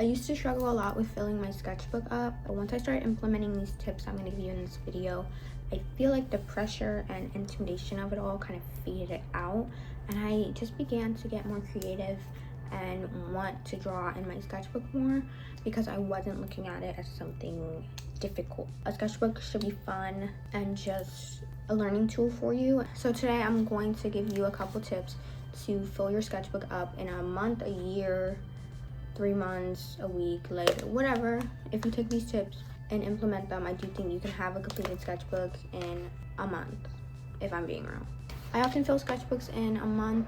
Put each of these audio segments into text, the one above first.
I used to struggle a lot with filling my sketchbook up, but once I started implementing these tips I'm going to give you in this video, I feel like the pressure and intimidation of it all kind of faded out, and I just began to get more creative and want to draw in my sketchbook more because I wasn't looking at it as something difficult. A sketchbook should be fun and just a learning tool for you. So today I'm going to give you a couple tips to fill your sketchbook up in a month, a year, 3 months, a week, later, whatever. If you take these tips and implement them, I do think you can have a completed sketchbook in a month, if I'm being real. I often fill sketchbooks in a month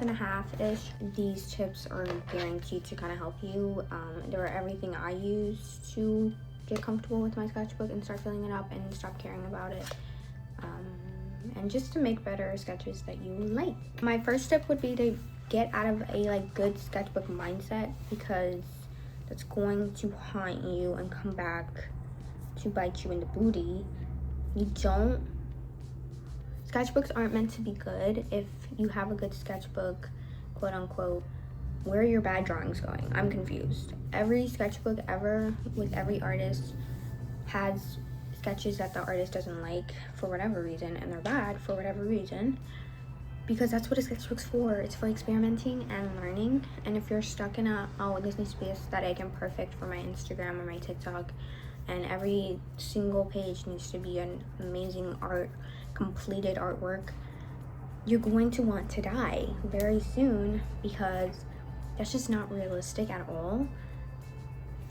and a half-ish. These tips are guaranteed to kind of help you. They're everything I use to get comfortable with my sketchbook and start filling it up and stop caring about it. And just to make better sketches that you like. My first tip would be to get out of a good sketchbook mindset, because that's going to haunt you and come back to bite you in the booty. Sketchbooks aren't meant to be good. If you have a good sketchbook, quote unquote, where are your bad drawings going? I'm confused. Every sketchbook ever with every artist has sketches that the artist doesn't like for whatever reason, and they're bad for whatever reason, because that's what a sketchbook's for. It's for experimenting and learning. And if you're stuck in this needs to be aesthetic and perfect for my Instagram or my TikTok, and every single page needs to be an amazing completed artwork, you're going to want to die very soon, because that's just not realistic at all.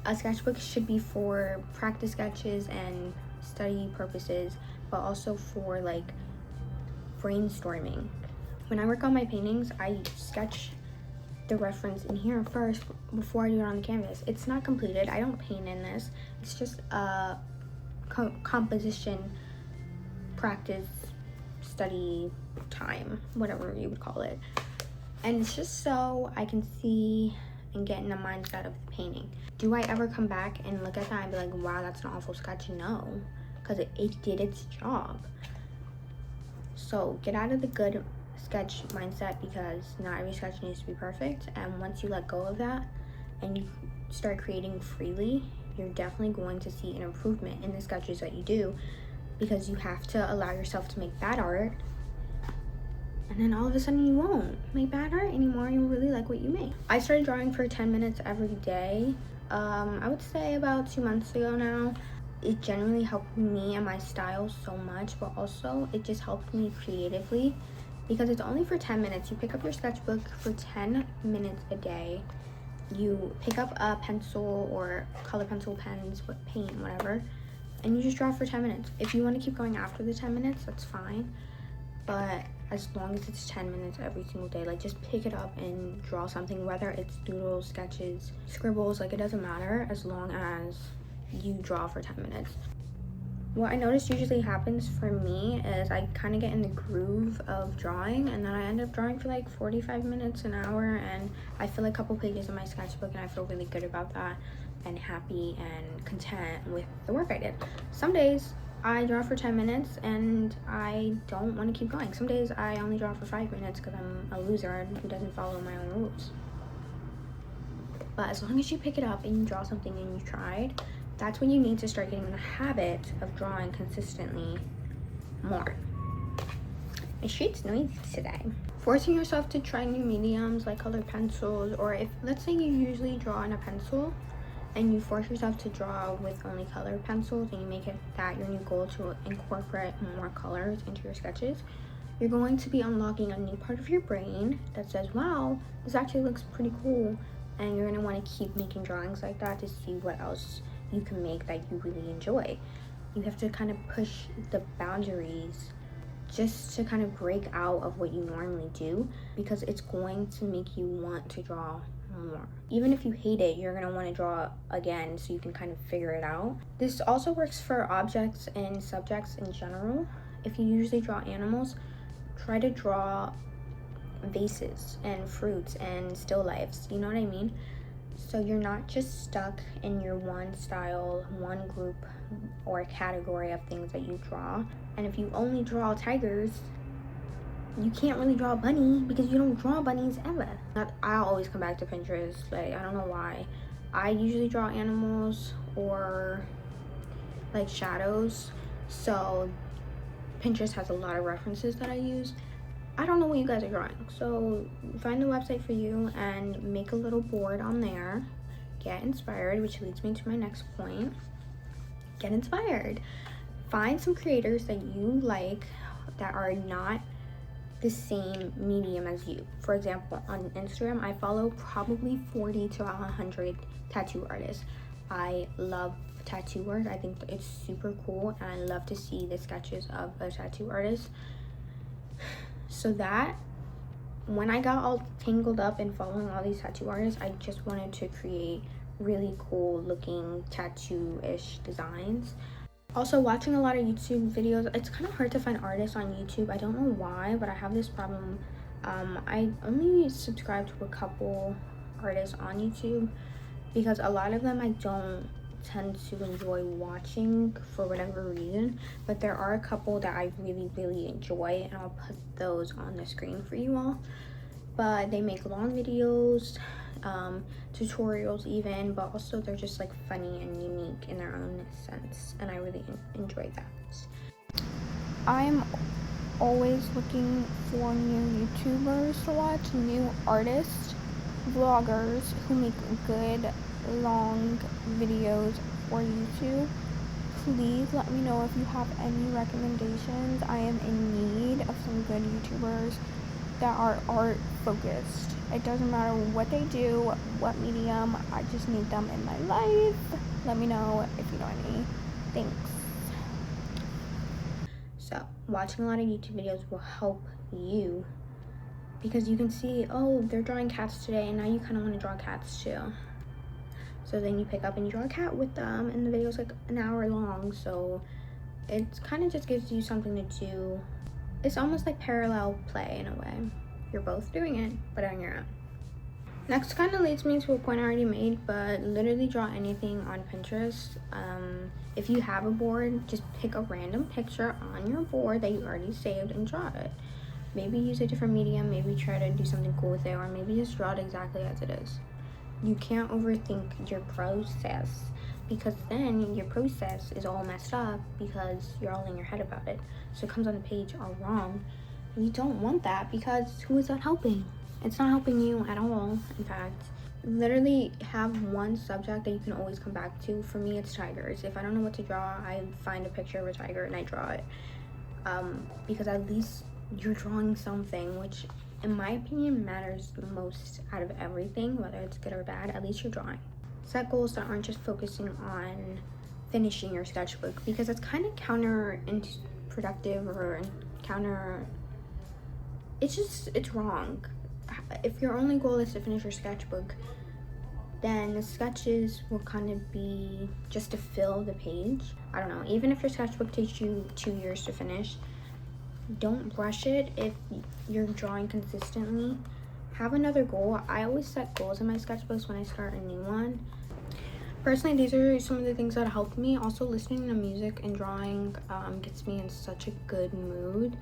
A sketchbook should be for practice sketches and study purposes, but also for brainstorming. When I work on my paintings, I sketch the reference in here first before I do it on the canvas. It's not completed. I don't paint in this. It's just a composition practice study time, whatever you would call it. And it's just so I can see and get in the mindset of the painting. Do I ever come back and look at that and be like, wow, that's an awful sketch? No, because it did its job. So get out of the good sketch mindset, because not every sketch needs to be perfect. And once you let go of that and you start creating freely, you're definitely going to see an improvement in the sketches that you do, because you have to allow yourself to make bad art, and then all of a sudden you won't make bad art anymore. You'll really like what you make. I started drawing for 10 minutes every day. I would say about 2 months ago now. It genuinely helped me and my style so much, but also it just helped me creatively, because it's only for 10 minutes. You pick up your sketchbook for 10 minutes a day. You pick up a pencil or color pencil, pens, paint, whatever, and you just draw for 10 minutes. If you want to keep going after the 10 minutes, that's fine. But as long as it's 10 minutes every single day, just pick it up and draw something, whether it's doodles, sketches, scribbles, it doesn't matter, as long as you draw for 10 minutes. What I notice usually happens for me is I kind of get in the groove of drawing, and then I end up drawing for 45 minutes, an hour, and I fill a couple pages in my sketchbook, and I feel really good about that and happy and content with the work I did. Some days I draw for 10 minutes and I don't want to keep going. Some days I only draw for 5 minutes because I'm a loser who doesn't follow my own rules. But as long as you pick it up and you draw something and you tried, that's when you need to start getting in the habit of drawing consistently more. My street's noisy today. Forcing yourself to try new mediums like colored pencils, or if, let's say, you usually draw in a pencil and you force yourself to draw with only colored pencils, and you make it that your new goal to incorporate more colors into your sketches, you're going to be unlocking a new part of your brain that says, wow, this actually looks pretty cool. And you're going to want to keep making drawings like that to see what else you can make that you really enjoy. You have to kind of push the boundaries just to kind of break out of what you normally do, because it's going to make you want to draw more. Even if you hate it, you're going to want to draw again so you can kind of figure it out. This also works for objects and subjects in general. If you usually draw animals, try to draw vases and fruits and still lifes, you know what I mean? So you're not just stuck in your one style, one group or category of things that you draw. And if you only draw tigers, you can't really draw a bunny because you don't draw bunnies ever. I always come back to Pinterest. I don't know why. I usually draw animals or like shadows, so Pinterest has a lot of references that I use. I don't know what you guys are drawing, so find the website for you and make a little board on there. Get inspired, which leads me to my next point. Get inspired. Find some creators that you like that are not the same medium as you. For example, on Instagram, I follow probably 40 to 100 tattoo artists. I love tattoo work. I think it's super cool, and I love to see the sketches of a tattoo artist. So that when I got all tangled up in following all these tattoo artists, I just wanted to create really cool looking tattoo-ish designs. Also, watching a lot of YouTube videos, it's kind of hard to find artists on YouTube. I don't know why, but I have this problem. I only subscribe to a couple artists on YouTube because a lot of them I don't tend to enjoy watching for whatever reason, but there are a couple that I really enjoy, and I'll put those on the screen for you all. But they make long videos, tutorials even, but also they're just like funny and unique in their own sense, and I really enjoy that. I'm always looking for new YouTubers to watch, new artists, vloggers who make good long videos for YouTube. Please let me know if you have any recommendations. I am in need of some good YouTubers that are art focused. It doesn't matter what they do, what medium, I just need them in my life. Let me know if you know any. Thanks. So watching a lot of YouTube videos will help you, because you can see, oh, they're drawing cats today, and now you kind of want to draw cats too. So then you pick up and you draw a cat with them, and the video's like an hour long, so it kind of just gives you something to do. It's almost like parallel play in a way. You're both doing it, but on your own. Next kind of leads me to a point I already made, but literally draw anything on Pinterest. If you have a board, just pick a random picture on your board that you already saved and draw it. Maybe use a different medium, maybe try to do something cool with it, or maybe just draw it exactly as it is. You can't overthink your process, because then your process is all messed up because you're all in your head about it. So it comes on the page all wrong. And you don't want that, because who is that helping? It's not helping you at all. In fact, literally have one subject that you can always come back to. For me, it's tigers. If I don't know what to draw, I find a picture of a tiger and I draw it. Because at least you're drawing something, which in my opinion matters the most out of everything, whether it's good or bad. At least you're drawing. Set goals that aren't just focusing on finishing your sketchbook, because it's kind of counterproductive or it's wrong. If your only goal is to finish your sketchbook, then the sketches will kind of be just to fill the page. I don't know, even if your sketchbook takes you 2 years to finish, don't rush it. If you're drawing consistently, have another goal. I always set goals in my sketchbooks when I start a new one. Personally, these are some of the things that helped me. Also, listening to music and drawing gets me in such a good mood.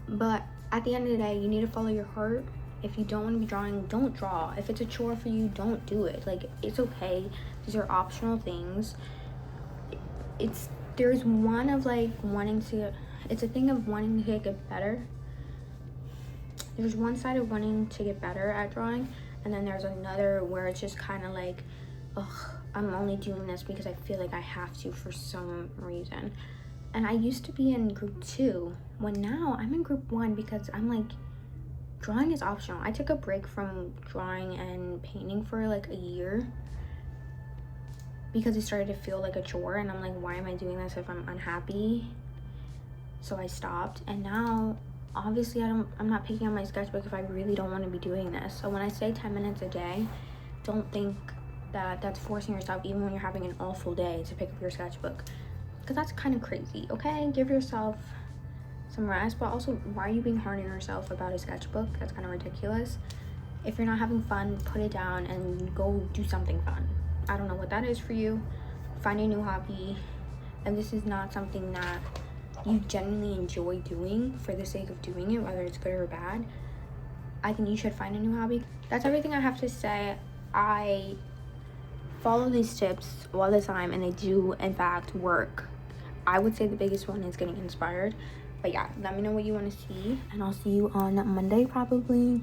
But at the end of the day, you need to follow your heart. If you don't want to be drawing, don't draw. If it's a chore for you, don't do it. Like, it's okay. These are optional things. There's one of like it's a thing of wanting to get better. There's one side of wanting to get better at drawing, and then there's another where it's just kind of like, ugh, I'm only doing this because I feel like I have to for some reason. And I used to be in group 2, when now I'm in group 1 because I'm like, drawing is optional. I took a break from drawing and painting for like a year because it started to feel like a chore, and I'm like, why am I doing this if I'm unhappy? So I stopped, and now obviously I'm not picking up my sketchbook if I really don't want to be doing this. So when I say 10 minutes a day, don't think that that's forcing yourself, even when you're having an awful day, to pick up your sketchbook, because that's kind of crazy. Okay, give yourself some rest, but also, why are you being hard on yourself about a sketchbook? That's kind of ridiculous. If you're not having fun, put it down and go do something fun. I don't know what that is for you. Find a new hobby. And this is not something that you genuinely enjoy doing for the sake of doing it, whether it's good or bad, I think you should find a new hobby. That's everything I have to say. I follow these tips all the time, and they do in fact work. I would say the biggest one is getting inspired. But yeah, let me know what you want to see, and I'll see you on Monday probably.